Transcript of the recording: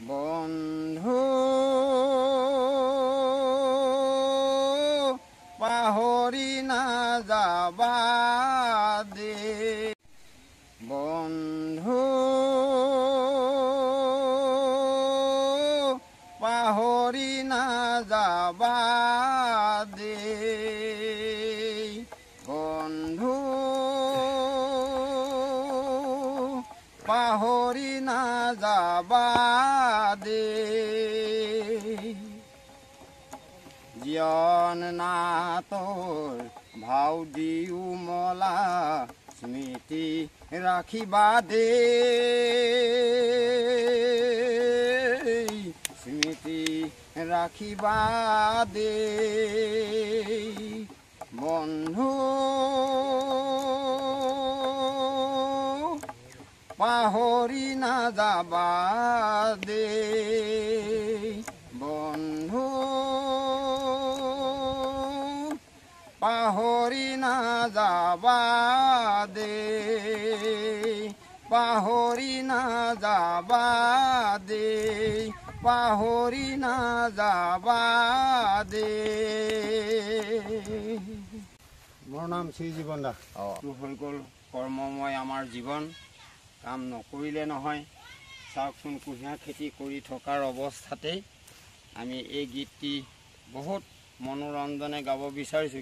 বন্ধু পাহৰি নাযাবা দে বন্ধু পাহৰি নাযাবা দে বন্ধু পাহৰি নাযাবা দে জীৱন নাতৰ ভাও দিও মলা স্মৃতি ৰাখিবা দে স্মৃতি ৰাখিবা দে বন্ধু পাহৰি নাযাবা দে বন্ধু পাহৰি নাযাবা দে পাহৰি নাযাবা দে পাহৰি নাযাবা দে। মোৰ নাম শ্ৰী জীৱন দাস। এইটো হৈ গ'ল কৰ্মময় আমাৰ জীৱন। কাম নকৰিলে নহয়। চাওকচোন কুঁহিয়াৰ খেতি কৰি থকাৰ অৱস্থাতেই আমি এই গীতটি বহুত মনোৰঞ্জনে গাব বিচাৰিছোঁ।